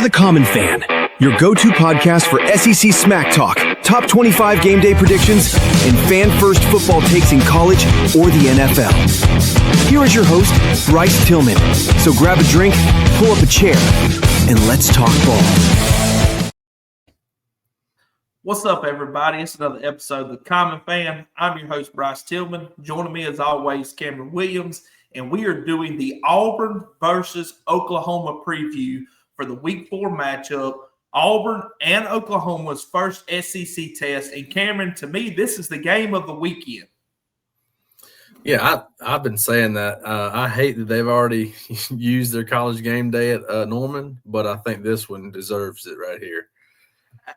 The Common Fan, your go-to podcast for SEC smack talk, top 25 game day predictions, and fan-first football takes in college or the NFL. Here is your host, Bryce Tillman. So grab a drink, pull up a chair, and let's talk ball. What's up, everybody? It's another episode of The Common Fan. I'm your host, Bryce Tillman. Joining me, as always, Cameron Williams, and we are doing the Auburn versus Oklahoma preview for the Week 4 matchup, Auburn and Oklahoma's first SEC test. And Cameron, to me, this is the game of the weekend. Yeah, I've been saying that. I hate that they've already used their college game day at Norman, but I think this one deserves it right here.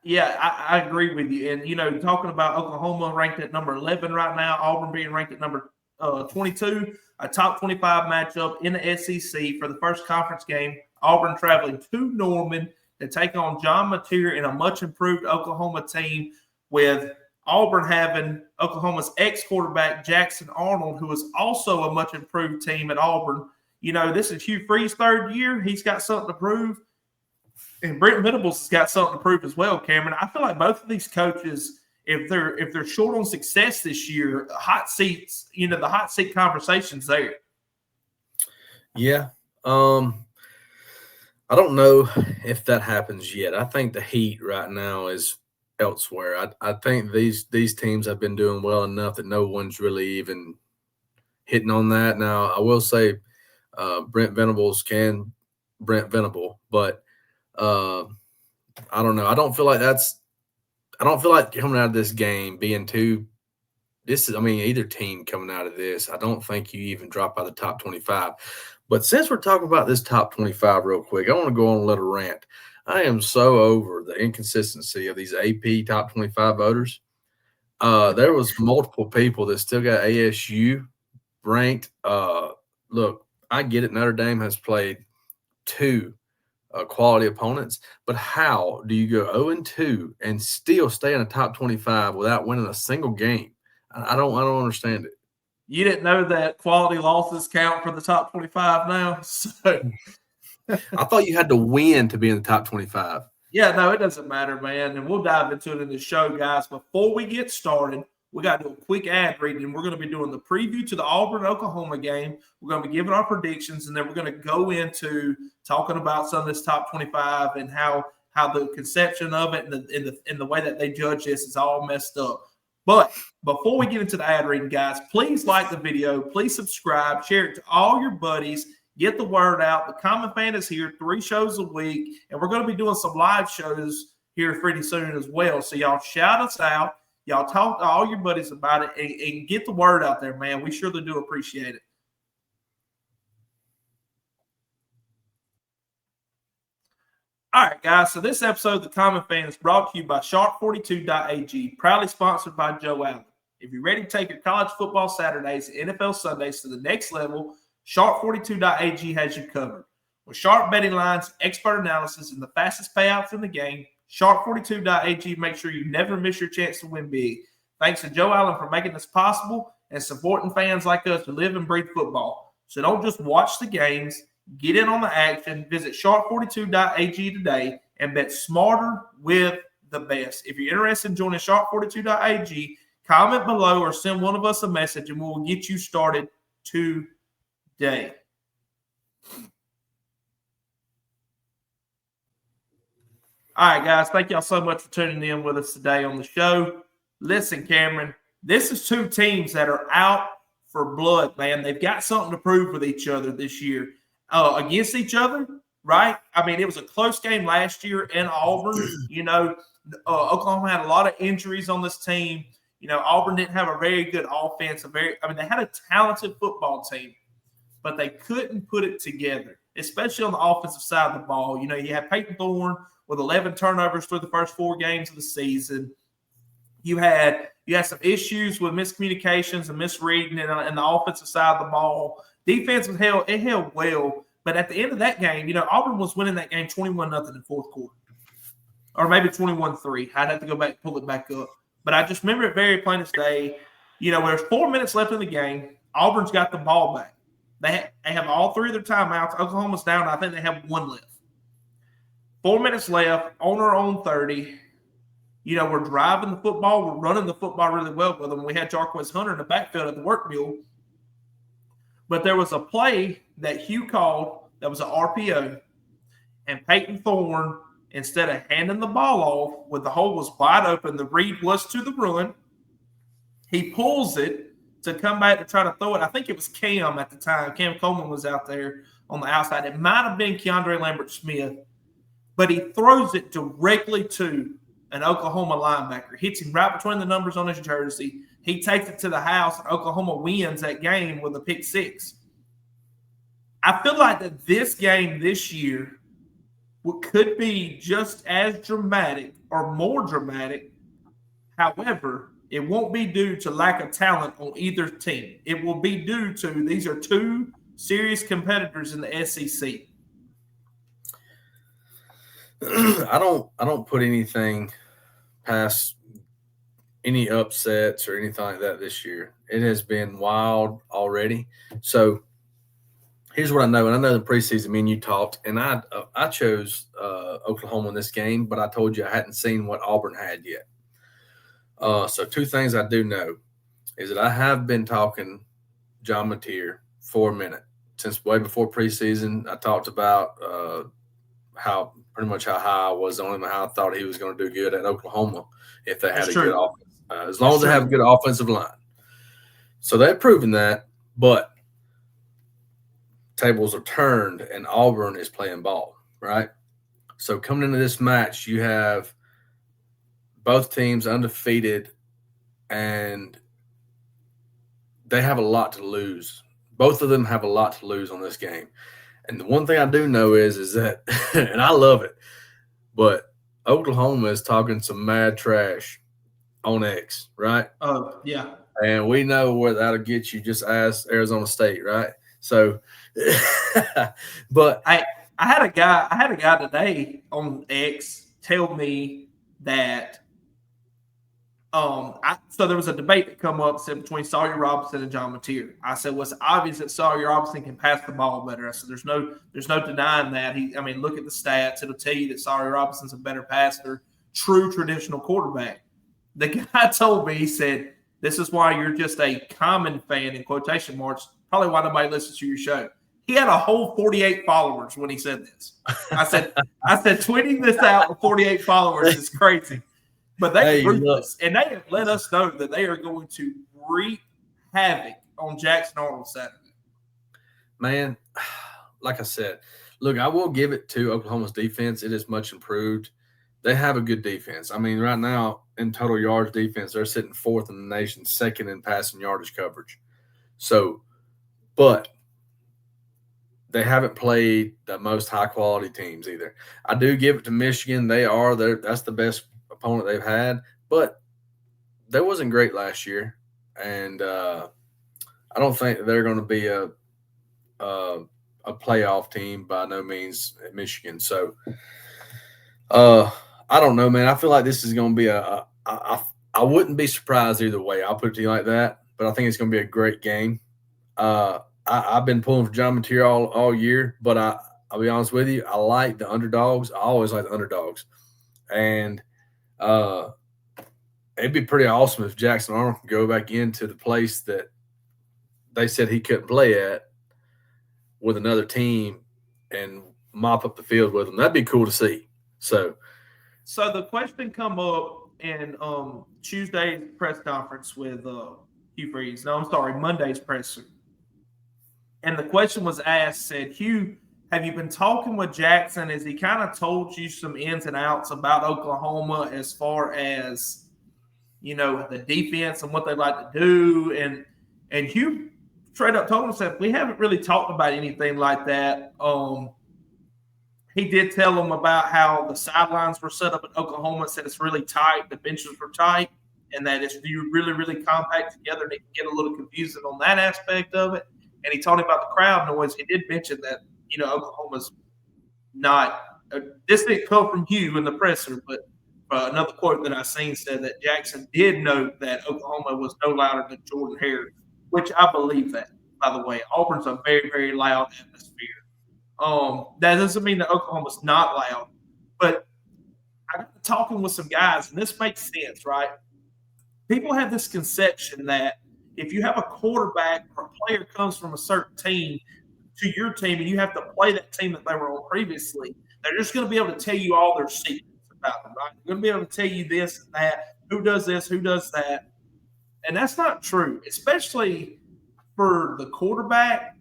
Yeah, I agree with you. And, you know, talking about Oklahoma ranked at number 11 right now, Auburn being ranked at number 22, a top 25 matchup in the SEC for the first conference game. Auburn traveling to Norman to take on John Mateer in a much-improved Oklahoma team, with Auburn having Oklahoma's ex-quarterback Jackson Arnold, who is also a much-improved team at Auburn. You know, this is Hugh Freeze's third year. He's got something to prove. And Brent Venables has got something to prove as well, Cameron. I feel like both of these coaches, if they're short on success this year, hot seats, you know, the hot seat conversation's there. Yeah. I don't know if that happens yet. I think the heat right now is elsewhere. I think these teams have been doing well enough that no one's really even hitting on that. Now, I will say Brent Venables can Brent Venable, but I don't know. I don't feel like coming out of this game being either team coming out of this, I don't think you even drop out of the top 25. But since we're talking about this top 25 real quick, I want to go on a little rant. I am so over the inconsistency of these AP top 25 voters. There was multiple people that still got ASU ranked. Look, I get it. Notre Dame has played two quality opponents, but how do you go 0-2 and still stay in the top 25 without winning a single game? I don't understand it. You didn't know that quality losses count for the top 25 now? So I thought you had to win to be in the top 25. Yeah, no, it doesn't matter, man. And we'll dive into it in the show, guys. Before we get started, we got to do a quick ad read, and we're going to be doing the preview to the Auburn-Oklahoma game. We're going to be giving our predictions, and then we're going to go into talking about some of this top 25 and how the conception of it and the way that they judge this is all messed up. But before we get into the ad reading, guys, please like the video. Please subscribe. Share it to all your buddies. Get the word out. The Common Fan is here 3 shows a week, and we're going to be doing some live shows here pretty soon as well. So y'all shout us out. Y'all talk to all your buddies about it and get the word out there, man. We surely do appreciate it. All right, guys, so this episode of The Common Fan is brought to you by Sharp42.ag, proudly sponsored by Joe Allen. If you're ready to take your college football Saturdays and NFL Sundays to the next level, Sharp42.ag has you covered. With sharp betting lines, expert analysis, and the fastest payouts in the game, Sharp42.ag makes sure you never miss your chance to win big. Thanks to Joe Allen for making this possible and supporting fans like us who live and breathe football. So don't just watch the games. Get in on the action. Visit sharp42.ag today and bet smarter with the best. If you're interested in joining sharp42.ag, comment below or send one of us a message and we'll get you started today. All right, guys, thank y'all so much for tuning in with us today on the show. Listen, Cameron, this is 2 teams that are out for blood, man. They've got something to prove with each other this year. Against each other, right? I mean, it was a close game last year in Auburn. You know, Oklahoma had a lot of injuries on this team. You know, Auburn didn't have a very good offense. They had a talented football team, but they couldn't put it together, especially on the offensive side of the ball. You know, you had Peyton Thorne with 11 turnovers through the first 4 games of the season. You had some issues with miscommunications and misreading and the offensive side of the ball. Defense held well, but at the end of that game, you know, Auburn was winning that game 21-0 in the fourth quarter, or maybe 21-3. I'd have to go back and pull it back up. But I just remember it very plain as day. You know, there's 4 minutes left in the game. Auburn's got the ball back. They have all 3 of their timeouts. Oklahoma's down. I think they have 1 left. 4 minutes left on our own 30. We're driving the football. We're running the football really well with them. We had Jarquez Hunter in the backfield at the work mule. But there was a play that Hugh called that was an RPO, and Peyton Thorne, instead of handing the ball off when the hole was wide open, the read was to the run. He pulls it to come back to try to throw it. I think it was Cam at the time. Cam Coleman was out there on the outside. It might have been Keandre Lambert-Smith, but he throws it directly to an Oklahoma linebacker. Hits him right between the numbers on his jersey. He takes it to the house, and Oklahoma wins that game with a pick six. I feel like that this game this year could be just as dramatic or more dramatic. However, it won't be due to lack of talent on either team. It will be due to these are two serious competitors in the SEC. I don't put anything past any upsets or anything like that this year. It has been wild already. So here's what I know. And I know in the preseason, me and you talked, and I chose Oklahoma in this game, but I told you I hadn't seen what Auburn had yet. So two things I do know is that I have been talking John Mateer for a minute. Since way before preseason, I talked about how high I was on him and how I thought he was going to do good at Oklahoma if they had good offense. As long as they have a good offensive line. So they've proven that, but tables are turned and Auburn is playing ball, right? So coming into this match, you have both teams undefeated, and they have a lot to lose. Both of them have a lot to lose on this game. And the one thing I do know is that, and I love it, but Oklahoma is talking some mad trash on X, right? Oh, yeah. And we know where that'll get you. Just ask Arizona State, right? So, but I had a guy today on X tell me that so there was a debate that come up said between Sawyer Robinson and John Mateer. I said, well, it's obvious that Sawyer Robinson can pass the ball better. I said, there's no denying that. Look at the stats. It'll tell you that Sawyer Robinson's a better passer, true traditional quarterback. The guy told me, he said, this is why you're just a common fan in quotation marks, probably why nobody listens to your show. He had a whole 48 followers when he said this. I said, tweeting this out with 48 followers is crazy. But they and they have let us know that they are going to wreak havoc on Jackson Arnold Saturday. Man, like I said, look, I will give it to Oklahoma's defense. It is much improved. They have a good defense. Right now in total yards defense, they're sitting fourth in the nation, second in passing yardage coverage. So, but they haven't played the most high-quality teams either. I do give it to Michigan. That's the best opponent they've had, but they wasn't great last year, and I don't think they're going to be a playoff team by no means at Michigan. So I don't know, man. I feel like this is going to be I wouldn't be surprised either way. I'll put it to you like that, but I think it's going to be a great game. I've been pulling for John Mateer all year, but I'll be honest with you, I like the underdogs. I always like the underdogs, and it'd be pretty awesome if Jackson Arnold could go back into the place that they said he couldn't play at with another team and mop up the field with them. That'd be cool to see. So the question come up in Tuesday's press conference with Hugh Freeze. No, I'm sorry, Monday's presser. And the question was asked, said, Hugh, have you been talking with Jackson? Has he kind of told you some ins and outs about Oklahoma as far as, the defense and what they like to do? And Hugh straight up told him, said, we haven't really talked about anything like that. He did tell him about how the sidelines were set up at Oklahoma, said it's really tight, the benches were tight, and that it's really, really compact together, and it can get a little confusing on that aspect of it. And he told him about the crowd noise. He did mention that, Oklahoma's not this didn't come from Hugh in the presser, but another quote that I seen said that Jackson did note that Oklahoma was no louder than Jordan Hare, which I believe that, by the way. Auburn's a very, very loud atmosphere. That doesn't mean that Oklahoma's not loud, talking with some guys, and this makes sense, right? People have this conception that if you have a quarterback or a player comes from a certain team to your team and you have to play that team that they were on previously, they're just going to be able to tell you all their secrets about them, right? They're going to be able to tell you this and that, who does this, who does that. And that's not true, especially for the quarterback,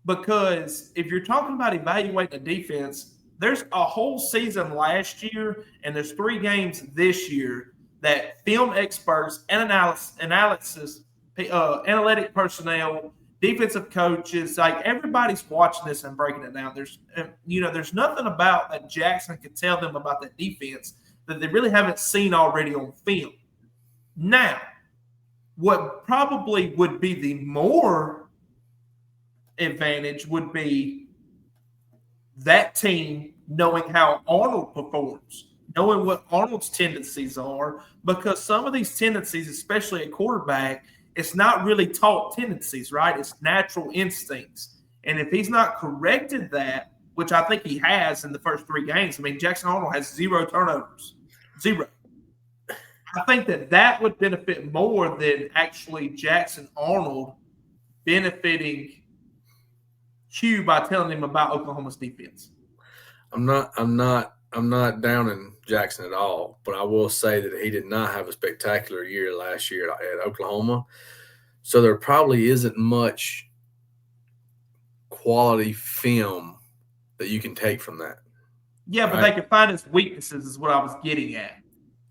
because if you're talking about evaluating the defense, there's a whole season last year and there's 3 games this year that film experts and analytic personnel, defensive coaches, like everybody's watching this and breaking it down. There's nothing about that Jackson can tell them about that defense that they really haven't seen already on film. Now, what probably would be the more advantage would be that team knowing how Arnold performs, knowing what Arnold's tendencies are, because some of these tendencies, especially at quarterback, it's not really taught tendencies, right? It's natural instincts. And if he's not corrected that, which I think he has in the first 3 games, I mean, Jackson Arnold has 0 turnovers. 0. I think that would benefit more than actually Jackson Arnold benefiting Hugh by telling him about Oklahoma's defense. I'm not downing Jackson at all, but I will say that he did not have a spectacular year last year at Oklahoma. So there probably isn't much quality film that you can take from that. Yeah, but they can find his weaknesses is what I was getting at.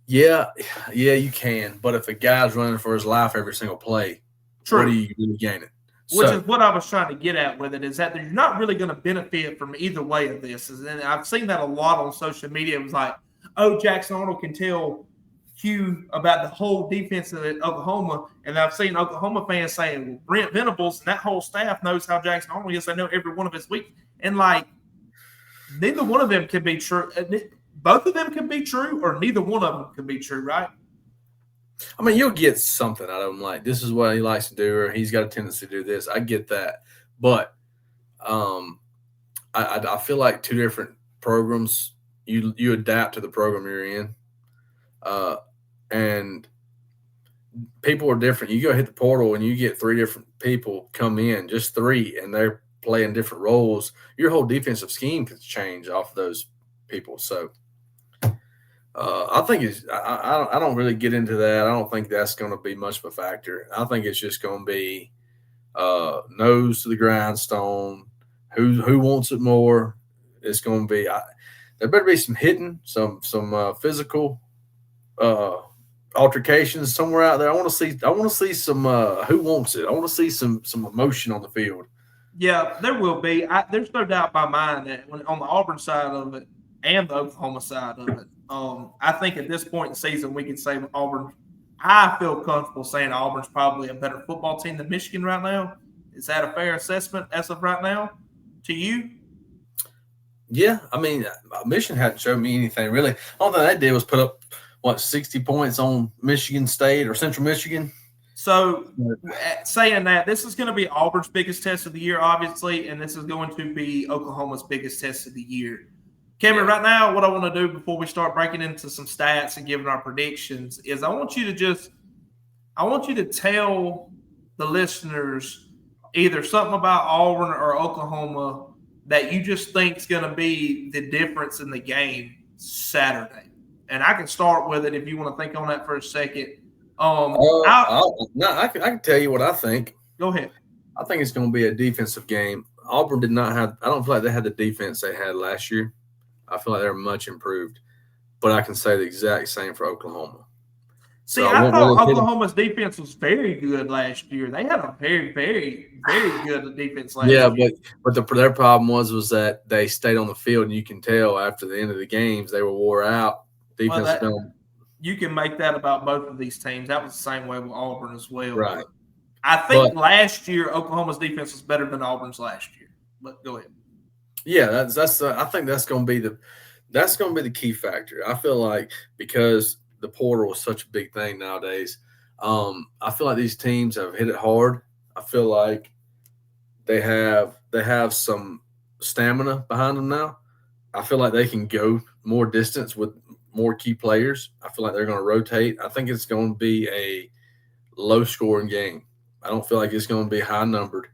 Yeah, you can. But if a guy's running for his life every single play, True. What are you really gaining? Which is what I was trying to get at with it, is that you're not really going to benefit from either way of this. And I've seen that a lot on social media. It was like, oh, Jackson Arnold can tell Hugh about the whole defense of Oklahoma. And I've seen Oklahoma fans saying, well, Brent Venables and that whole staff knows how Jackson Arnold is. They know every one of his weeks. And, like, neither one of them can be true. Both of them can be true, or neither one of them can be true, right? I mean, you'll get something out of him, like this is what he likes to do, or he's got a tendency to do this. I get that. But I feel like 2 different programs, you adapt to the program you're in. And people are different. You go hit the portal and you get 3 different people come in, just 3, and they're playing different roles. Your whole defensive scheme could change off of those people. So I think I don't really get into that. I don't think that's going to be much of a factor. I think it's just going to be nose to the grindstone. Who wants it more? It's going to be there better be some hitting, some physical altercations somewhere out there. I want to see some who wants it. I want to see some emotion on the field. Yeah, there will be. There's no doubt in my mind that on the Auburn side of it and the Oklahoma side of it, I think at this point in the season we can say Auburn. I feel comfortable saying Auburn's probably a better football team than Michigan right now. Is that a fair assessment as of right now to you? Yeah, I mean, Michigan hadn't showed me anything really. All that they did was put up 60 points on Michigan State or Central Michigan. So, saying that, this is going to be Auburn's biggest test of the year, obviously, and this is going to be Oklahoma's biggest test of the year. Cameron, right now, what I want to do before we start breaking into some stats and giving our predictions is I want you to tell the listeners either something about Auburn or Oklahoma that you just think is going to be the difference in the game Saturday. And I can start with it if you want to think on that for a second. I can tell you what I think. Go ahead. I think it's going to be a defensive game. Auburn did not have – I don't feel like they had the defense they had last year. I feel like they're much improved. But I can say the exact same for Oklahoma. See, I thought Oklahoma's defense was very good last year. They had a very, very, very good defense last year. Yeah, but their problem was that they stayed on the field, and you can tell after the end of the games they were wore out. Defense you can make that about both of these teams. That was the same way with Auburn as well. Right. I think last year Oklahoma's defense was better than Auburn's last year. But go ahead. Yeah, that's. I think that's going to be the key factor. I feel like because the portal is such a big thing nowadays, I feel like these teams have hit it hard. I feel like they have some stamina behind them now. I feel like they can go more distance with more key players. I feel like they're going to rotate. I think it's going to be a low-scoring game. I don't feel like it's going to be high-numbered.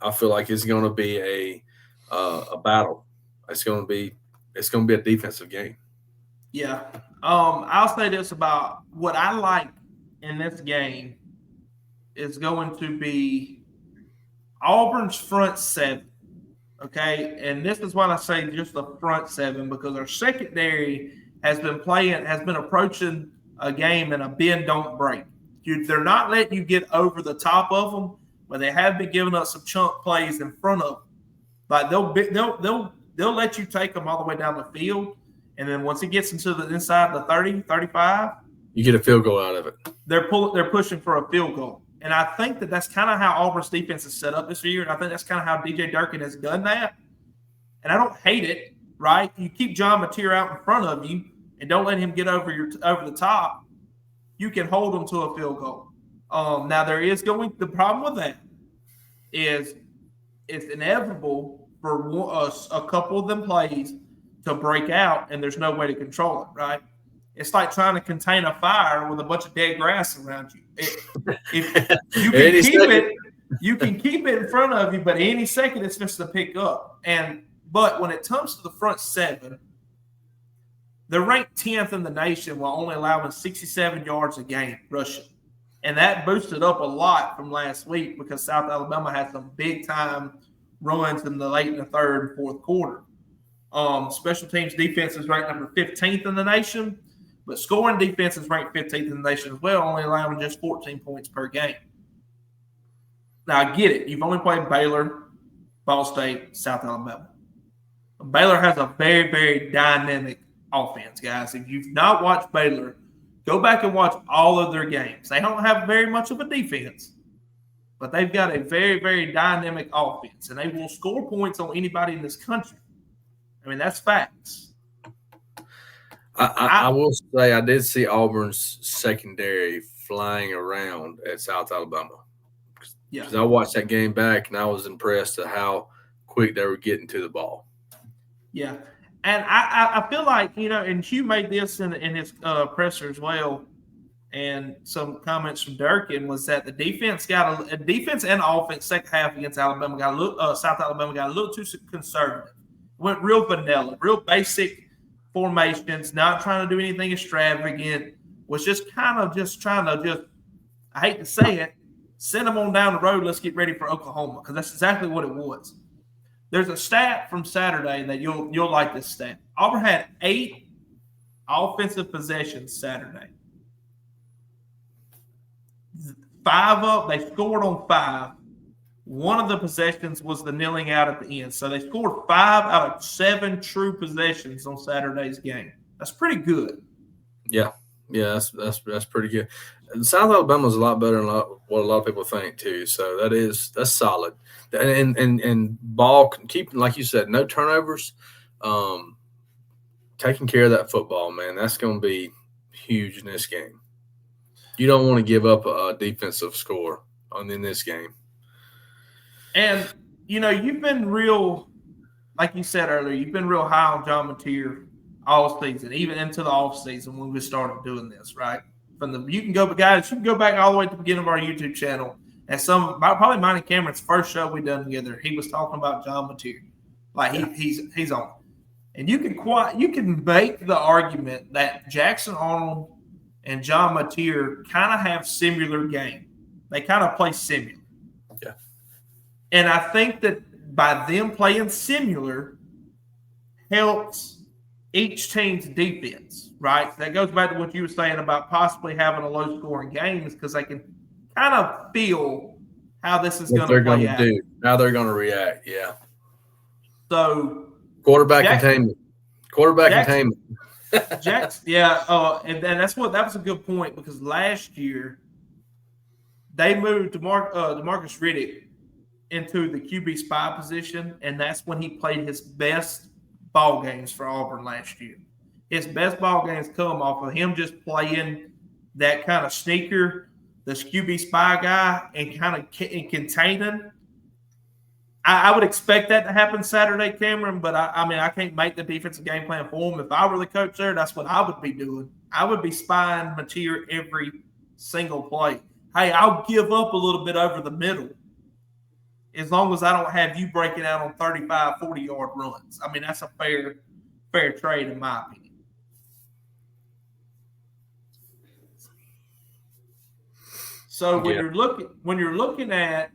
I feel like it's going to be a battle. It's going to be a defensive game. Yeah. I'll say this about what I like in this game is going to be Auburn's front seven. Okay, and this is why I say just the front seven, because our secondary has been approaching a game in a bend don't break. They're not letting you get over the top of them, but they have been giving us some chunk plays in front of them. Like they'll let you take them all the way down the field, and then once it gets into the inside the 30, 35, you get a field goal out of it. They're pushing for a field goal. And I think that's kind of how Auburn's defense is set up this year. And I think that's kind of how DJ Durkin has done that. And I don't hate it, right? You keep John Mateer out in front of you and don't let him get over the top. You can hold him to a field goal. Now the problem with that is it's inevitable for a couple of them plays to break out, and there's no way to control it, right? It's like trying to contain a fire with a bunch of dead grass around you. If you can keep it in front of you, but any second it's just to pick up. But when it comes to the front seven, they're ranked 10th in the nation while only allowing 67 yards a game rushing. And that boosted up a lot from last week because South Alabama had some big-time runs in the third and fourth quarter. Special teams defense is ranked number 15th in the nation. But scoring defense is ranked 15th in the nation as well, only allowing just 14 points per game. Now, I get it. You've only played Baylor, Ball State, South Alabama. Baylor has a very, very dynamic offense, guys. If you've not watched Baylor, go back and watch all of their games. They don't have very much of a defense, but they've got a very, very dynamic offense, and they will score points on anybody in this country. I mean, that's facts. I will say I did see Auburn's secondary flying around at South Alabama. Yeah. Because I watched that game back, and I was impressed at how quick they were getting to the ball. Yeah. And I feel like, and Hugh made this in his presser as well, and some comments from Durkin was that the defense and offense second half against Alabama South Alabama got a little too conservative. Went real vanilla, real basic formations, not trying to do anything extravagant, was just trying to I hate to say it, send them on down the road, let's get ready for Oklahoma, because that's exactly what it was. There's a stat from Saturday that you'll like this stat. Auburn had 8 offensive possessions Saturday. 5 they scored on 5. One of the possessions was the kneeling out at the end. So they scored 5 out of 7 true possessions on Saturday's game. That's pretty good. Yeah, that's pretty good. And South Alabama is a lot better than what a lot of people think too. So that's solid. And ball keeping, like you said, no turnovers. Taking care of that football, man, that's going to be huge in this game. You don't want to give up a defensive score in this game. And, you've been real, like you said earlier, you've been real high on John Mateer all season, even into the offseason when we started doing this, right? You can go back all the way to the beginning of our YouTube channel. And probably mine and Cameron's first show we done together, he was talking about John Mateer. Like he's on. And you can make the argument that Jackson Arnold and John Mateer kind of have similar game. They kind of play similar. Yeah. And I think that by them playing similar helps each team's defense, right? That goes back to what you were saying about possibly having a low-scoring game, is because they can kind of feel how this is going to play out. How they're going to react, yeah. So quarterback containment. And that was a good point, because last year they moved DeMarcus Riddick into the QB spy position, and that's when he played his best ball games for Auburn last year. His best ball games come off of him just playing that kind of sneaker, this QB spy guy, and kind of containing I would expect that to happen Saturday, Cameron, but I can't make the defensive game plan for him. If I were the coach there, that's what I would be doing. I would be spying Mateer every single play. Hey, I'll give up a little bit over the middle as long as I don't have you breaking out on 35, 40-yard runs. I mean, that's a fair trade in my opinion. So when you're looking at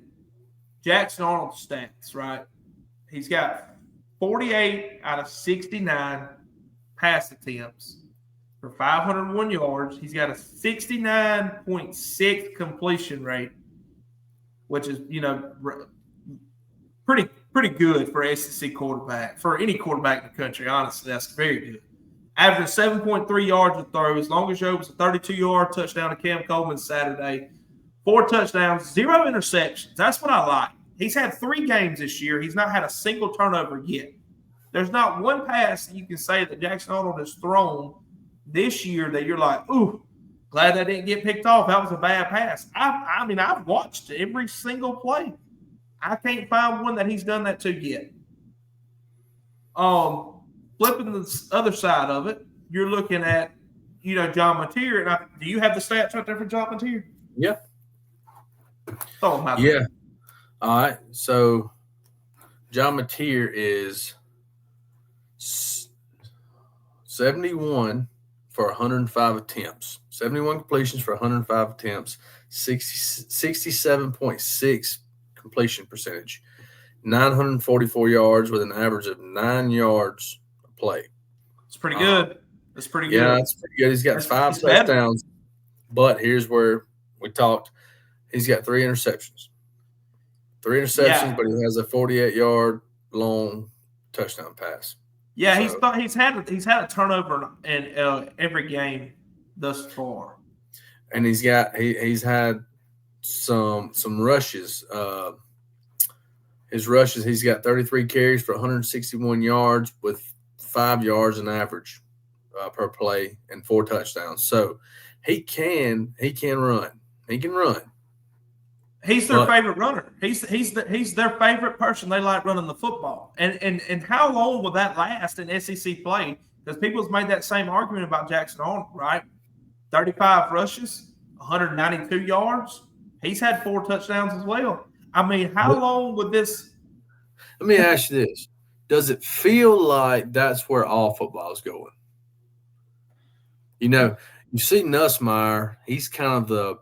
Jackson Arnold's stats, right? He's got 48 out of 69 pass attempts for 501 yards. He's got a 69.6 completion rate, which is, pretty good for an SEC quarterback, for any quarterback in the country. Honestly, that's very good. Averaging 7.3 yards a throw. His longest yard was a 32-yard touchdown to Cam Coleman Saturday. 4 touchdowns, 0 interceptions. That's what I like. He's had 3 games this year. He's not had a single turnover yet. There's not one pass that you can say that Jackson Arnold has thrown this year that you're like, ooh, glad that didn't get picked off. That was a bad pass. I've watched every single play. I can't find one that he's done that to yet. Flipping the other side of it, you're looking at, John Mateer. And do you have the stats right there for John Mateer? Yeah. Yeah. All right. So John Mateer is 71 for 105 attempts. 71 completions for 105 attempts. 67.6 completion percentage. 944 yards with an average of 9 yards a play. It's pretty good. That's pretty good. Yeah, that's pretty good. He's got 5 touchdowns. But here's where we talked. He's got 3 interceptions. 3 interceptions, but he has a 48-yard long touchdown pass. Yeah, so, he's had a turnover in every game thus far. And he's had some rushes. His rushes, he's got 33 carries for 161 yards with 5 yards in average per play and 4 touchdowns. So he can run. He can run. He's their favorite runner. He's their favorite person. They like running the football. And how long will that last in SEC play? Because people's made that same argument about Jackson Arnold, right? 35 rushes, 192 yards. He's had 4 touchdowns as well. I mean, how long would this? Let me ask you this: does it feel like that's where all football is going? You see Nussmeier. He's kind of the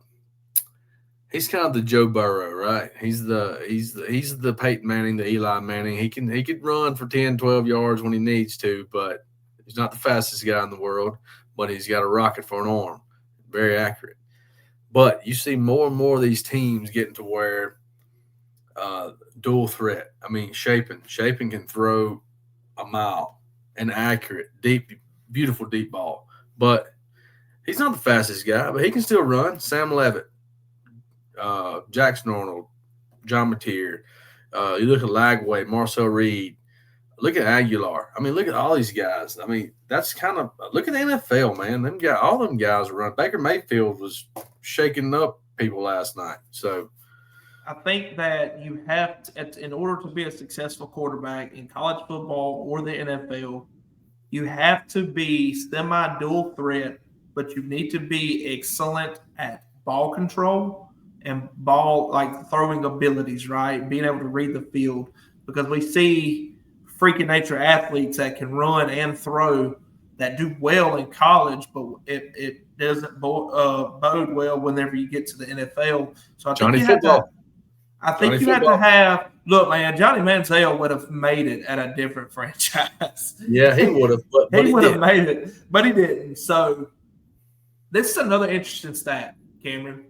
Joe Burrow, right? He's the Peyton Manning, the Eli Manning. He could run for 10, 12 yards when he needs to, but he's not the fastest guy in the world. But he's got a rocket for an arm, very accurate. But you see more and more of these teams getting to where dual threat. I mean, Shaping can throw a mile, an accurate, deep, beautiful deep ball. But he's not the fastest guy, but he can still run. Sam Levitt, Jackson Arnold, John Mateer. You look at Lagway, Marcel Reed. Look at Aguilar. I mean, look at all these guys. I mean, that's kind of – look at the NFL, man. All them guys are running. Baker Mayfield was shaking up people last night. So I think that you have to, in order to be a successful quarterback in college football or the NFL, you have to be semi-dual threat, but you need to be excellent at ball control and ball, like throwing abilities, right? Being able to read the field, because we see freaking nature athletes that can run and throw that do well in college, but it doesn't bode well whenever you get to the NFL. So I think you have to have – look, man, Johnny Manziel would have made it at a different franchise. Yeah, he would have. But he would have made it, but he didn't. So this is another interesting stat, Cameron.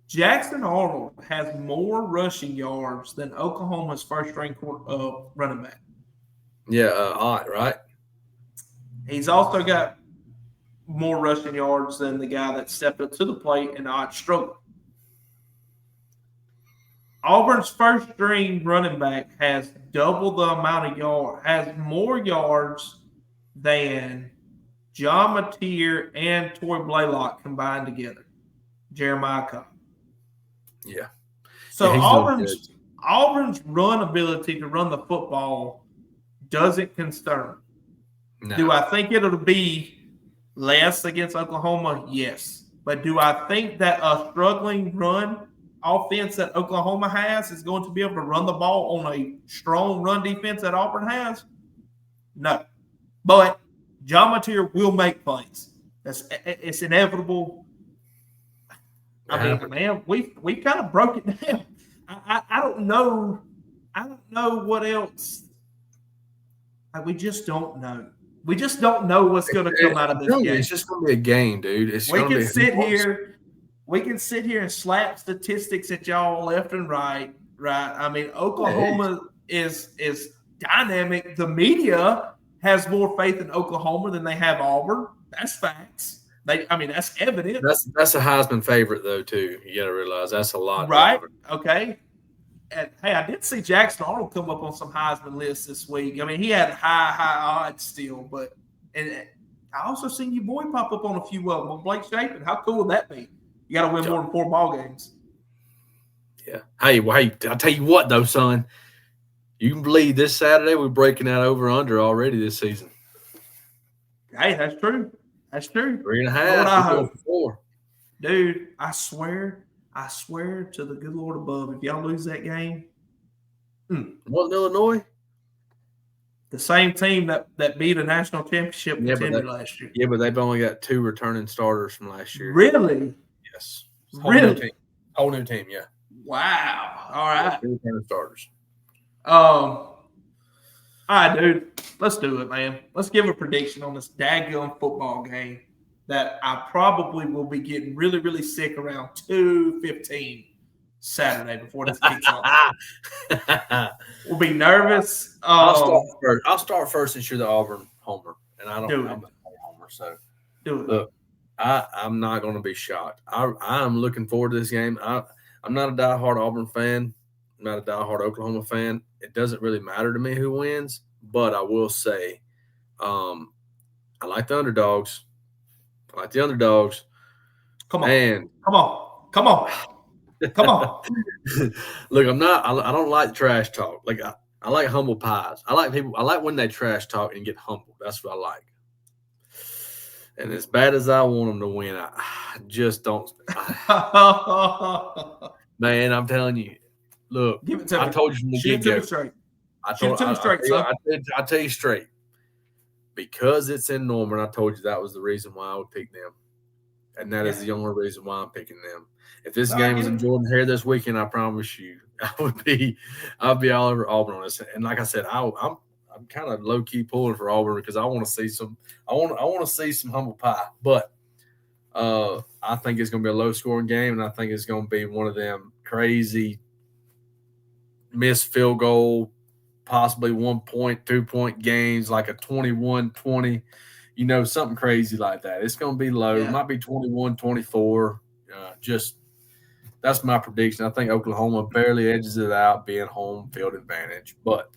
Jackson Arnold has more rushing yards than Oklahoma's first-string running back. Yeah, Ott, right? He's also got more rushing yards than the guy that stepped up to the plate and Ott struggled. Auburn's first-string running back has double the amount of yards, has more yards than John Mateer and Toy Blaylock combined together. Jeremiah Cobb. Yeah. So Auburn's run ability to run the football doesn't concern me. No. Do I think it'll be less against Oklahoma? Yes. But do I think that a struggling run offense that Oklahoma has is going to be able to run the ball on a strong run defense that Auburn has? No. But John Mateer will make plays. It's inevitable. I mean, man, we kind of broke it down. I don't know. I don't know what else. We just don't know. We just don't know what's going to come out of this game. It's just going to be a game, dude. We can sit here and slap statistics at y'all left and right. I mean, Oklahoma is dynamic. The media has more faith in Oklahoma than they have Auburn. That's facts. That's evident. That's a Heisman favorite, though, too. You got to realize that's a lot. Right? Okay. And, hey, I did see Jackson Arnold come up on some Heisman lists this week. I mean, he had high odds still, and I also seen your boy pop up on a few of them on Blake Shapen. How cool would that be? You got to win more than 4 ball games. Yeah. Hey, I'll tell you what, though, son. You can believe this Saturday we're breaking that over-under already this season. Hey, that's true. That's true. 3.5. 4. Dude, I swear to the good Lord above, if y'all lose that game. What, Illinois? The same team that beat a national championship contender last year. Yeah, but they've only got 2 returning starters from last year. Really? Yes. Whole new team, yeah. Wow. All right. 2 returning starters. All right, dude. Let's do it, man. Let's give a prediction on this daggone football game that I probably will be getting really, really sick around 2:15 Saturday before this kicks off. We'll be nervous. I'll start first since you're the Auburn homer, and I'm a homer, so do it. Look, I'm not going to be shocked. I'm looking forward to this game. I'm not a diehard Auburn fan. I'm not a diehard Oklahoma fan. It doesn't really matter to me who wins, but I will say I like the underdogs. Come on. Man. Come on. Look, I don't like trash talk. Like I like humble pies. I like when they trash talk and get humble. That's what I like. And as bad as I want them to win, I just don't. Man, I'm telling you. Look, give it to me. I told you from the get-go. I tell you straight. Because it's in Norman, I told you that was the reason why I would pick them. And that is the only reason why I'm picking them. If this game was in Jordan-Hare this weekend, I promise you, I'll be all over Auburn on this. And like I said, I'm kind of low-key pulling for Auburn because I want to see some humble pie. But I think it's going to be a low-scoring game, and I think it's going to be one of them crazy missed field goal, possibly 1 point, 2 point games, like a 21-20, something crazy like that. It's going to be low. It might be 21-24. That's my prediction. I think Oklahoma barely edges it out, being home field advantage, but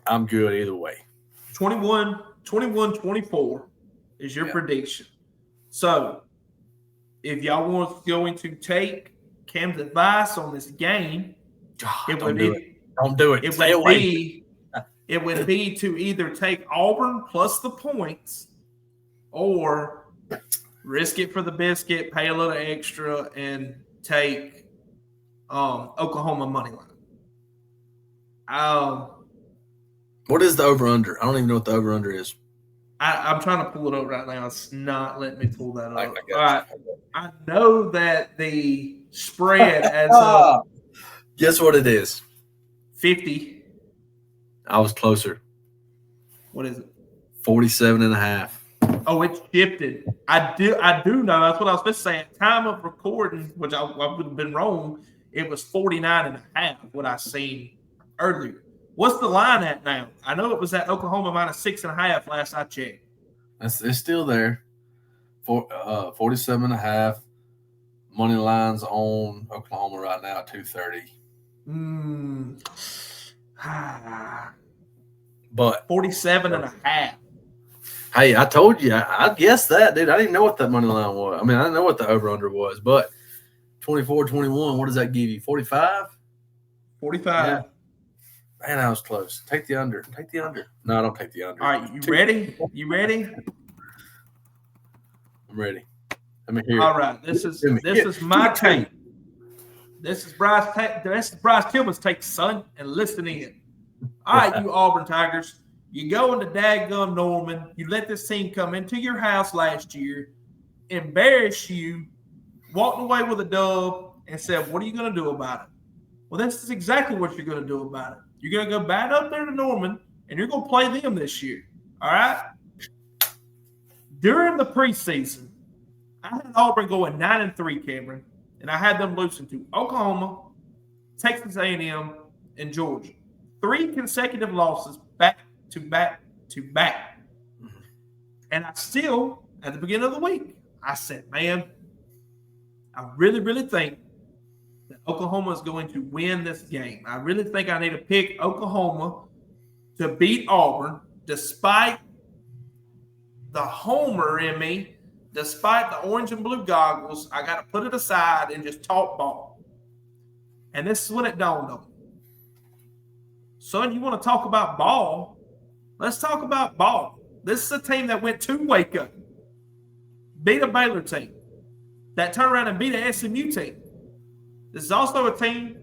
I'm good either way. 21-24 is your prediction. So if y'all want going to take Cam's advice on this game, Don't do it. It would be to either take Auburn plus the points or risk it for the biscuit, pay a little extra, and take Oklahoma money line. What is the over-under? I don't even know what the over-under is. I'm trying to pull it up right now. It's not letting me pull that up. All right. I know that the spread as of guess what it is? 50. I was closer. What is it? 47.5. Oh, it's shifted. I do know. That's what I was supposed to say. At time of recording, which I would have been wrong, it was 49.5, what I seen earlier. What's the line at now? I know it was at Oklahoma minus 6.5 last I checked. It's still there. 47.5. Money lines on Oklahoma right now at 230. But 47.5. Hey, I told you. I guessed that, dude. I didn't know what that money line was. I mean, I didn't know what the over-under was, but 24-21, what does that give you? 45? 45. Yeah. Man, I was close. Take the under. Take the under. No, I don't take the under. All right, you ready? You ready? I'm ready. Let me hear All it. right, this is my take. This is Bryce Tillman's take, son, and listen in. All right, you Auburn Tigers, you go into daggum Norman. You let this team come into your house last year, embarrass you, walked away with a dub, and said, what are you going to do about it? Well, this is exactly what you're going to do about it. You're going to go back up there to Norman, and you're going to play them this year. All right? During the preseason, I had Auburn going 9-3, Cameron, and I had them losing to Oklahoma, Texas A&M, and Georgia. 3 consecutive losses back to back to back. And I still, at the beginning of the week, I said, man, I really, really think that Oklahoma is going to win this game. I really think I need to pick Oklahoma to beat Auburn, despite the homer in me, despite the orange and blue goggles. I got to put it aside and just talk ball. And this is when it dawned on me. Son, you want to talk about ball? Let's talk about ball. This is a team that went to Waco, beat a Baylor team, that turned around and beat an SMU team. This is also a team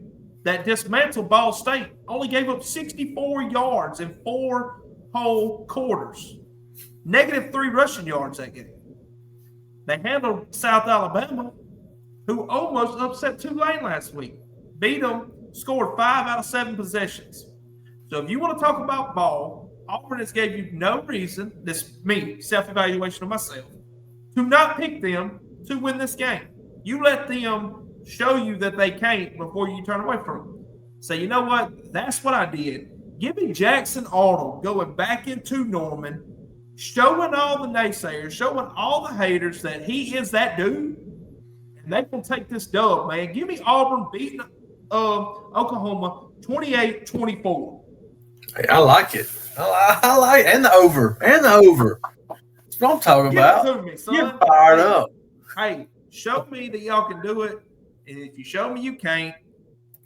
that dismantled Ball State, only gave up 64 yards in 4 whole quarters. -3 rushing yards that game. They handled South Alabama, who almost upset Tulane last week. Beat them, scored 5 out of 7 possessions. So if you want to talk about ball, Auburn has gave you no reason, this me, self-evaluation of myself, to not pick them to win this game. You let them show you that they can't before you turn away from them. So you know what? That's what I did. Give me Jackson Arnold going back into Norman, showing all the naysayers, showing all the haters that he is that dude, and they can take this dub, man. Give me Auburn beating Oklahoma 28-24. Hey, I like it. I like it. And the over. And the over. That's what I'm talking about. Give it to me, son. Get fired up. Hey, show me that y'all can do it. And if you show me you can't,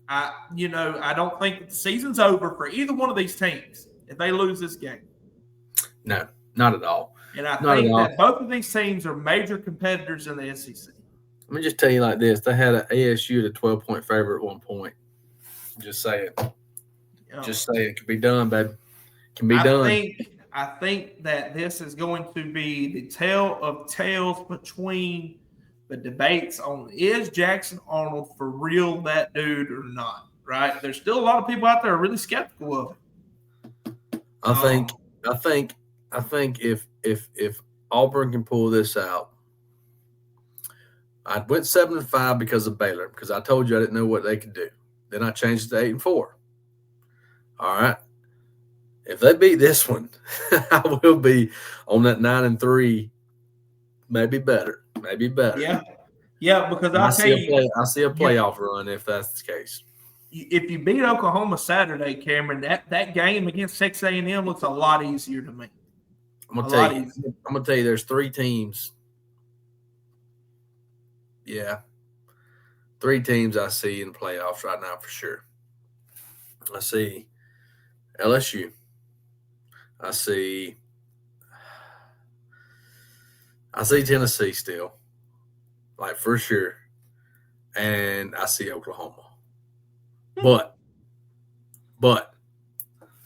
I don't think that the season's over for either one of these teams if they lose this game. No, not at all. And I think that both of these teams are major competitors in the SEC. Let me just tell you like this. They had an ASU to 12-point favorite at one point. Just saying. Just saying. It can be done, baby. It can be done. I think that this is going to be the tale of tales between the debates on is Jackson Arnold for real that dude or not, right? There's still a lot of people out there are really skeptical of it. I think if Auburn can pull this out, I went 7-5 because of Baylor, because I told you I didn't know what they could do. Then I changed it to 8-4. All right. If they beat this one, I will be on that 9-3, maybe better. Maybe better. Yeah, because I see a playoff run if that's the case. If you beat Oklahoma Saturday, Cameron, that game against Texas A&M looks a lot easier to me. I'm gonna tell you, there's 3 teams. Yeah, 3 teams I see in the playoffs right now for sure. I see LSU. I see Tennessee still, like for sure, and I see Oklahoma. But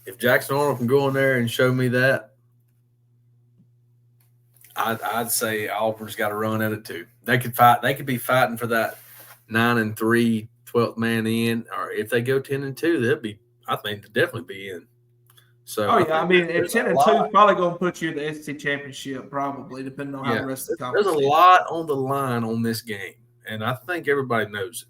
if Jackson Arnold can go in there and show me that, I'd say Auburn's got a run at it too. They could fight. They could be fighting for that 9-3, 12th man in, or if they go 10-2, I think they'll definitely be in. So, if 10-2 is probably going to put you in the SEC championship, probably, depending on how the rest of the conference. There's a lot on the line on this game, and I think everybody knows it.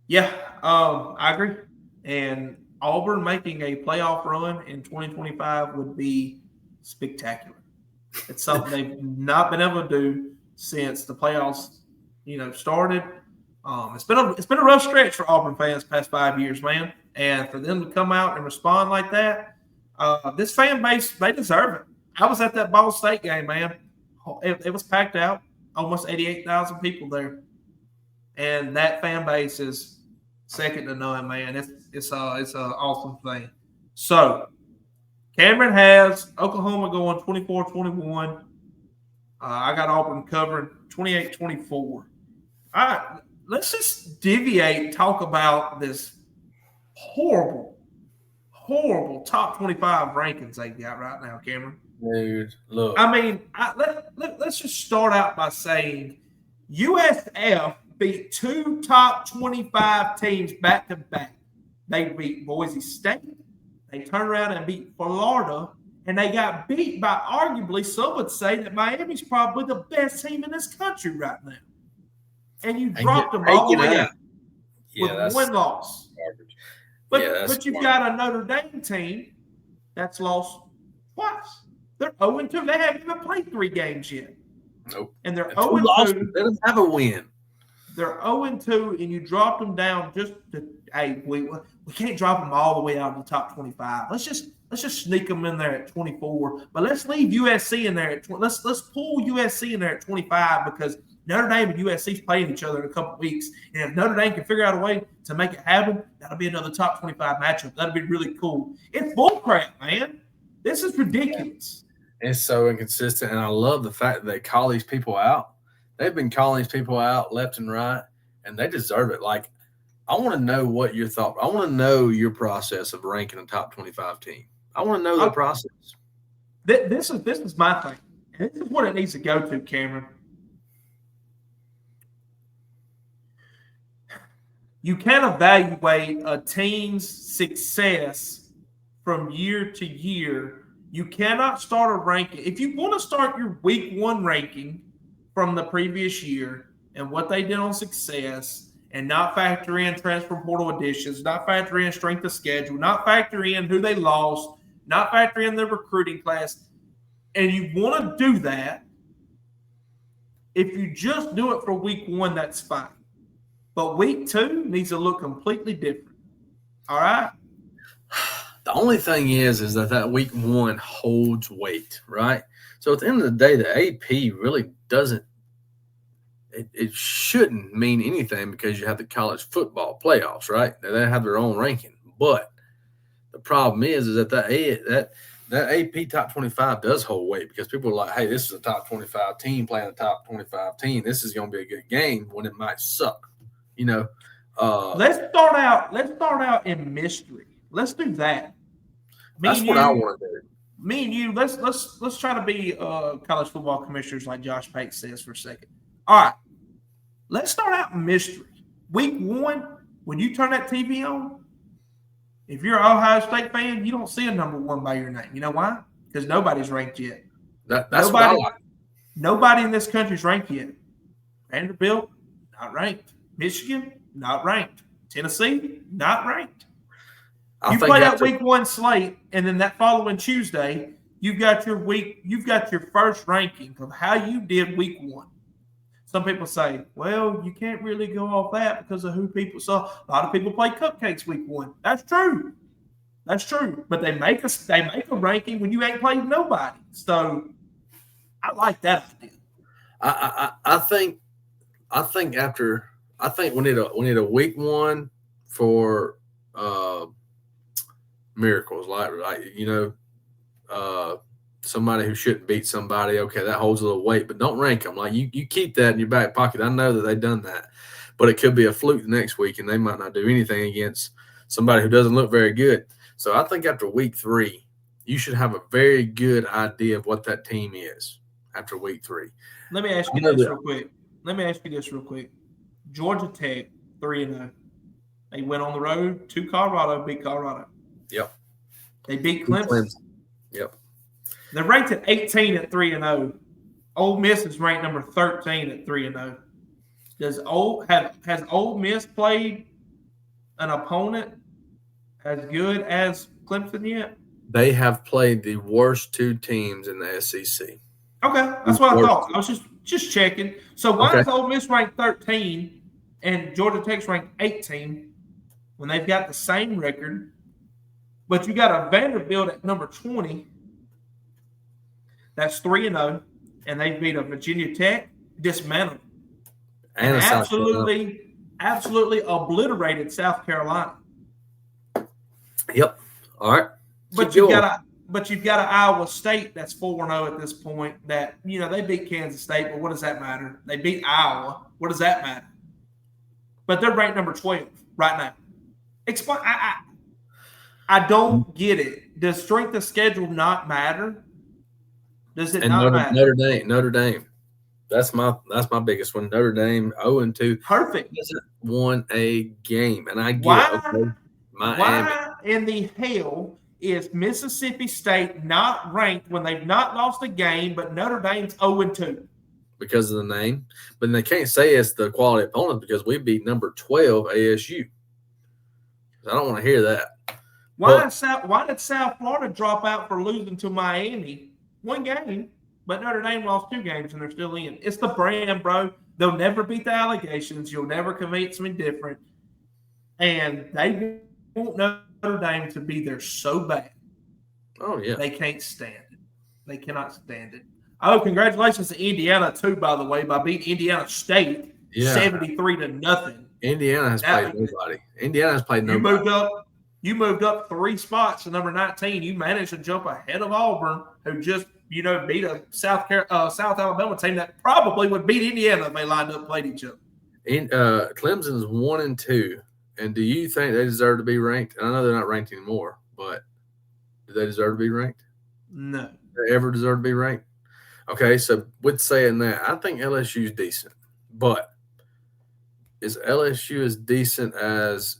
Yeah, I agree. And Auburn making a playoff run in 2025 would be spectacular. It's something they've not been able to do since the playoffs, started. It's been a rough stretch for Auburn fans the past 5 years, man. And for them to come out and respond like that, this fan base, they deserve it. I was at that Ball State game, man. It was packed out, almost 88,000 people there. And that fan base is second to none, man. It's an awesome thing. So Cameron has Oklahoma going 24-21. I got Auburn covering 28-24. All right, let's just talk about this horrible top 25 rankings they got right now, Cameron. Dude, look. I mean, let's just start out by saying USF beat 2 top 25 teams back to back. They beat Boise State. They turned around and beat Florida. And they got beat by arguably, some would say that Miami's probably the best team in this country right now. And you dropped them all the way out with one loss. But you've got a Notre Dame team that's lost twice. They're 0-2. They haven't even played 3 games yet. Nope. And they're 0-2. They don't have a win. They're 0-2, and you dropped them down just to, hey, we can't drop them all the way out of the top 25. Let's just sneak them in there at 24. But let's leave USC in there at 20. Let's pull USC in there at 25 because Notre Dame and USC's playing each other in a couple of weeks. And if Notre Dame can figure out a way to make it happen, that'll be another top 25 matchup. That'll be really cool. It's bullcrap, man. This is ridiculous. It's so inconsistent, and I love the fact that they call these people out. They've been calling these people out left and right, and they deserve it. Like, I want to know what your thought. I want to know your process of ranking a top 25 team. I want to know the process. This is my thing. And this is what it needs to go to, Cameron. You can't evaluate a team's success from year to year. You cannot start a ranking. If you want to start your week 1 ranking from the previous year and what they did on success and not factor in transfer portal additions, not factor in strength of schedule, not factor in who they lost, not factor in their recruiting class, and you want to do that, if you just do it for week 1, that's fine. But week 2 needs to look completely different. All right? The only thing is that week 1 holds weight, right? So at the end of the day, the AP really doesn't – it shouldn't mean anything because you have the college football playoffs, right? They have their own ranking. But the problem is that AP top 25 does hold weight because people are like, hey, this is a top 25 team playing a top 25 team. This is going to be a good game when it might suck, you know. Let's start out in mystery. Let's do that. That's what I want to do. Me and you, let's try to be college football commissioners like Josh Pate says for a second. All right. Let's start out in mystery. Week 1, when you turn that TV on, if you're an Ohio State fan, you don't see a number 1 by your name. You know why? Because nobody's ranked yet. That's what I like. Nobody in this country's ranked yet. Vanderbilt, not ranked. Michigan, not ranked. Tennessee, not ranked. You play that week 1 slate, and then that following Tuesday, you've got your first ranking of how you did week 1. Some people say, well, you can't really go off that because of who people saw. A lot of people play cupcakes week 1. That's true. But they make a ranking when you ain't played nobody. So I like that idea. I think we need a week 1 for miracles, like you know, somebody who shouldn't beat somebody. Okay, that holds a little weight, but don't rank them. Like you keep that in your back pocket. I know that they've done that, but it could be a fluke the next week, and they might not do anything against somebody who doesn't look very good. So I think after week 3, you should have a very good idea of what that team is after week 3. Let me ask you this real quick. Georgia Tech 3-0. They went on the road to Colorado, beat Colorado. Yep. They beat Clemson. Yep. They're ranked at 18 at 3-0. Ole Miss is ranked number 13 at 3-0. Has Ole Miss played an opponent as good as Clemson yet? They have played the worst 2 teams in the SEC. Okay, that's what I thought. I was just checking. So why is Ole Miss ranked 13 and Georgia Tech's ranked 18 when they've got the same record? But you got a Vanderbilt at number 20. That's 3-0, and they beat a Virginia Tech, dismantled, and absolutely absolutely obliterated South Carolina. Yep. All right. But you've got an Iowa State that's 4-0 at this point. That they beat Kansas State, but what does that matter? They beat Iowa. What does that matter? But they're ranked number 12 right now. Explain. I don't get it. Does strength of schedule not matter? Does it not matter? Notre Dame. That's my biggest one. Notre Dame 0-2. Perfect. Hasn't won a game, and I get why in the hell is Mississippi State not ranked when they've not lost a game, but Notre Dame's 0-2? Because of the name, but they can't say it's the quality opponent because we beat number 12 ASU. I don't want to hear that. Why did South Florida drop out for losing to Miami? One game, but Notre Dame lost 2 games and they're still in. It's the brand, bro. They'll never beat the allegations. You'll never convince me different. And they want Notre Dame to be there so bad. Oh, yeah. They can't stand it. They cannot stand it. Oh, congratulations to Indiana, too, by the way, by beating Indiana State 73-0. Indiana has played nobody. Indiana has played nobody. You moved up 3 spots to number 19. You managed to jump ahead of Auburn, who just, beat a South Alabama team that probably would beat Indiana if they lined up and played each other. Clemson is 1-2. And do you think they deserve to be ranked? I know they're not ranked anymore, but do they deserve to be ranked? No. Do they ever deserve to be ranked? Okay, so with saying that, I think LSU is decent. But is LSU as decent as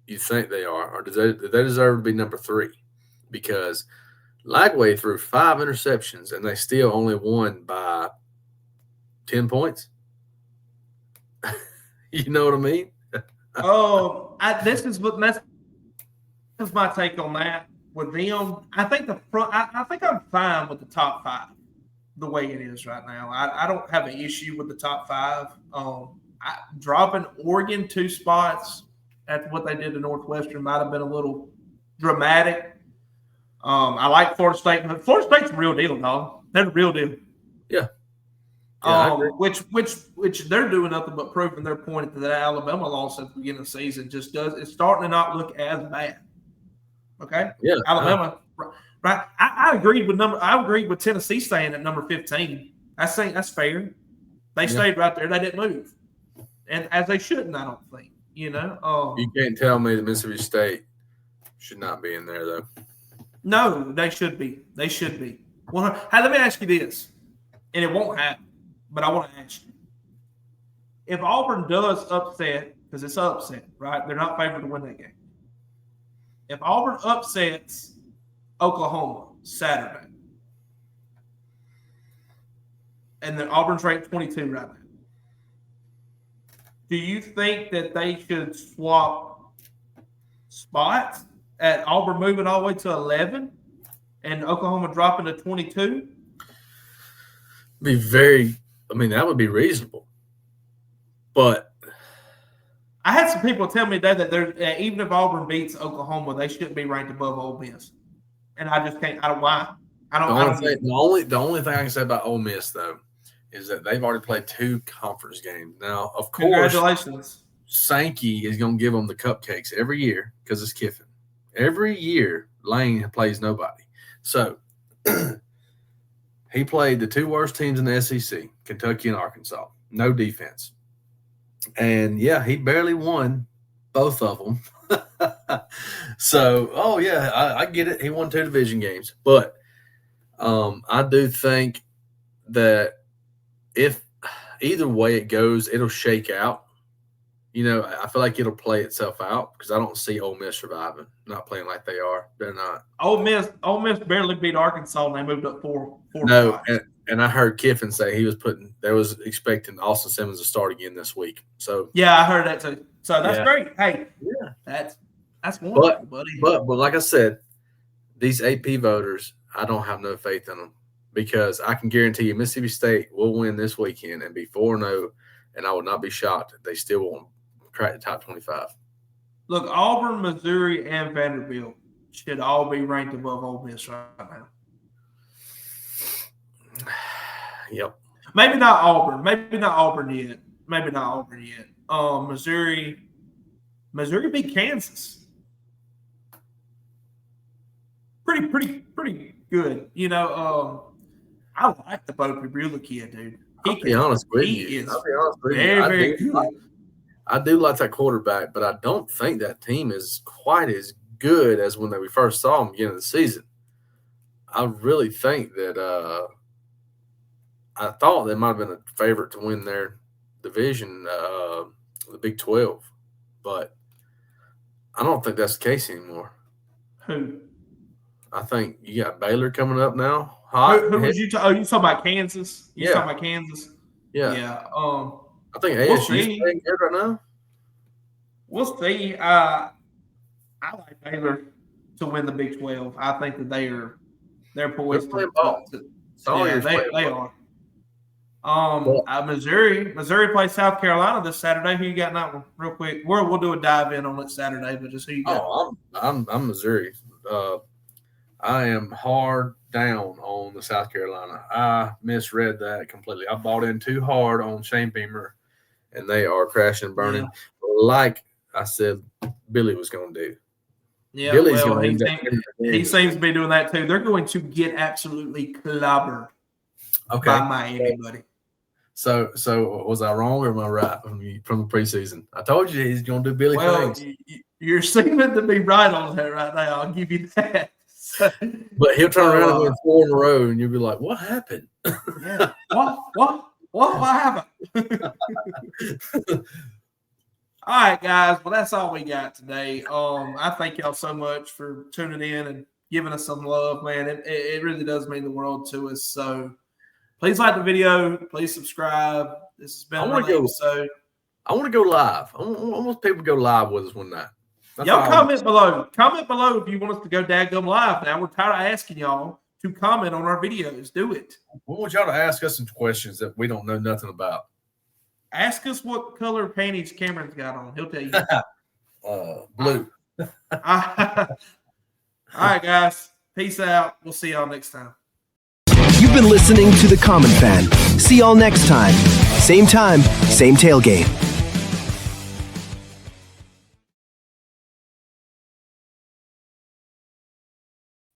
you think they are? Or do they deserve to be number 3? Because Lagway threw 5 interceptions, and they still only won by 10 points. You know what I mean? This is my take on that. With them, I think I'm fine with the top 5 the way it is right now. I don't have an issue with the top 5. Dropping Oregon 2 spots after what they did to Northwestern might have been a little dramatic. I like Florida State, but Florida State's a real deal, dog. They're the real deal. Yeah. Which they're doing nothing but proving their point that the Alabama loss at the beginning of the season it's starting to not look as bad. Okay? Yeah. Alabama, right? I agreed with Tennessee staying at number 15. I think that's fair. They stayed right there. They didn't move. And as they shouldn't, I don't think. You can't tell me that Mississippi State should not be in there, though. No, they should be. They should be. Well, hey, let me ask you this, and it won't happen, but I want to ask you. If Auburn does upset, because it's upset, right? They're not favored to win that game. If Auburn upsets Oklahoma Saturday, and then Auburn's ranked 22 right now, do you think that they should swap spots at Auburn moving all the way to 11 and Oklahoma dropping to 22? That would be reasonable. But I had some people tell me today that even if Auburn beats Oklahoma, they shouldn't be ranked above Ole Miss. And I just can't. I don't why. The only thing I can say about Ole Miss, though, is that they've already played 2 conference games. Now, of course, congratulations. Sankey is going to give them the cupcakes every year because it's Kiffin. Every year, Lane plays nobody. So, he played the 2 worst teams in the SEC, Kentucky and Arkansas. No defense. And, he barely won both of them. So, I get it. He won 2 division games. But I do think that if either way it goes, it'll shake out. I feel like it'll play itself out because I don't see Ole Miss surviving, not playing like they are. They're not. Ole Miss barely beat Arkansas and they moved up 4. No, and I heard Kiffin say they was expecting Austin Simmons to start again this week. So yeah, I heard that too. So that's great. Hey, that's wonderful, buddy. But like I said, these AP voters, I don't have no faith in them because I can guarantee you Mississippi State will win this weekend and be 4-0, and I would not be shocked if they still won't crack the top 25. Look, Auburn, Missouri, and Vanderbilt should all be ranked above Ole Miss right now. Yep. Maybe not Auburn. Maybe not Auburn yet. Missouri beat Kansas. Pretty good. You know, I like the Bo Pribula kid, dude. I'll be honest with you. Very good. I do like that quarterback, but I don't think that team is quite as good as when we first saw them beginning of the season. I really think that I thought they might have been a favorite to win their division, the Big 12, but I don't think that's the case anymore. Who? I think you got Baylor coming up now. Who was you? You talking about Kansas? You talking about Kansas? Yeah. Yeah. I think ASU is playing good right now. We'll see. I like Baylor to win the Big 12. I think that they're poised to they are. Missouri plays South Carolina this Saturday. Who you got in that one? Real quick. We'll do a dive in on it Saturday, but just who you got? Oh, I'm Missouri. I am hard down on the South Carolina. I misread that completely. I bought in too hard on Shane Beamer, and they are crashing and burning like I said Billy was going to do. Yeah, he seems to be doing that too. They're going to get absolutely clobbered by Miami, buddy. So was I wrong or am I right from the preseason? I told you he's going to do Billy things. You're seeming to be right on that right now. I'll give you that. But he'll turn around and win 4 in a row, and you'll be like, "What happened?" Yeah. What happened? All right, guys. Well, that's all we got today. I thank y'all so much for tuning in and giving us some love, man. It really does mean the world to us. So please like the video. Please subscribe. This has been another episode. I want to go live. I want people to go live with us one night. Y'all comment below. Comment below if you want us to go dadgum live. Now, we're tired of asking y'all to comment on our videos. Do it. We want y'all to ask us some questions that we don't know nothing about. Ask us what color panties Cameron's got on. He'll tell you. Blue. All right, guys. Peace out. We'll see y'all next time. You've been listening to The Common Fan. See y'all next time. Same tailgate.